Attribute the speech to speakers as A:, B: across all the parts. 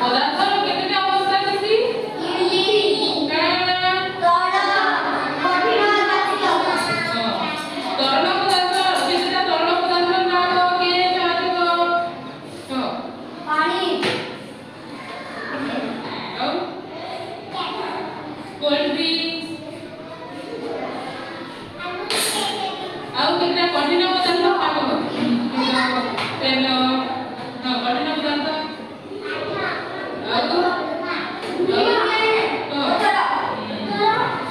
A: ପଦାର୍ଥର କେତେଟା ଅବସ୍ଥା ଅଛି? ତରଳ ପଦାର୍ଥ କେତେଟା ତରଳ ପଦାର୍ଥ ନାମ କିଏ ଜାଣିବ? ଆଉ କୋଲ୍ଡ ଡ୍ରିଙ୍କ୍ସ ଆଉ କେତେଟା କଠିନ ପଦାର୍ଥ ନାମ? ତେଲ କଠିନ ପଦାର୍ଥ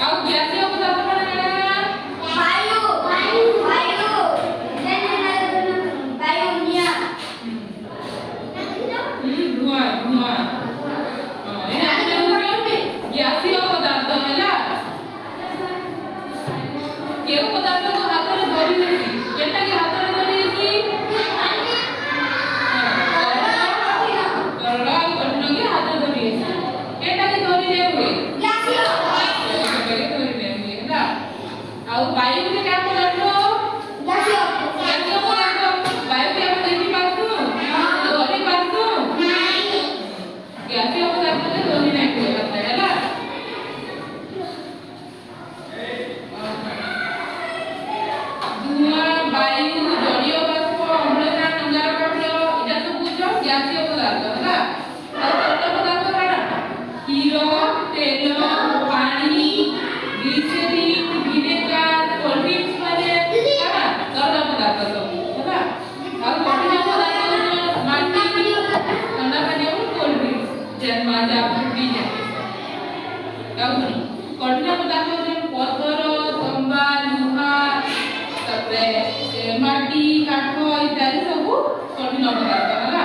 A: ଆଉ ଗ୍ୟାସୀୟ ପଦାର୍ଥ ମାନେ ଧୂଆଁ ଧୂଆଁ ଗ୍ୟାସୀୟ ପଦାର୍ଥ ହେଲା। କେଉଁ ପଦାର୍ଥକୁ ହାତରେ ଧରି ନେଇଛି? କେଟାକି ହାତରେ ଧରି ନେଇଛି? ତରଳ ଆଉ କଠିନ କି ହାତରେ ଧରି ନେଇଛି। କେଟାକି ଧରି ନେ ହୁଏ? କେଟାକି ଧରି ନେ ହୁଏ ହେଲା। ଆଉ ବାୟୁ ଗୋଟେ କେଉଁ ପଦାର୍ଥ? ଗ୍ୟାସୀୟ ପଦାର୍ଥ। ବାୟୁକୁ ଆମେ ଦେଖି ପାରୁଛୁ? ଧରି ପାରୁଛୁ? ଗ୍ୟାସୀୟ ପଦାର୍ଥରେ ଧରି ନେ ହୁଏ ହାତରେ ହେଲା। ଧୂଆଁ ବାୟୁ ଜଳୀୟ ବାଷ୍ପ ଅମ୍ଳଜାନ ଅଙ୍ଗାରକାମ୍ଳ এটা তো বুঝো গ্যাসীয় পদার্থ ହେଲା। ଆଉ ତରଳ ପଦାର୍ଥ କଣ? କ୍ଷୀର ତେଲ ପାଣି ଗ୍ଲିସେରିନ୍ ଭିନେଗାର କୋଲ୍ଡ ଡ୍ରିଙ୍କ୍ସ ମାନେ କଣ? ତରଳ ପଦାର୍ଥ ସବୁ ହେଲା। ଆଉ କଠିନ ପଦାର୍ଥ ମାଟି ଥଣ୍ଡା ପାନୀୟ କୋଲ୍ଡ ଡ୍ରିଙ୍କ୍ସ ଯେନ୍ মাজা ଫ୍ରୁଟି ଯେନ୍ ଆଉ କଠିନ ପଦାର୍ଥ ଯେନ୍ ପଥର ତମ୍ବା ଲୁହା ତାପରେ ମାଟି କାଠ ଇତ୍ୟାଦି ସବୁ କଠିନ ପଦାର୍ଥ ହେଲା।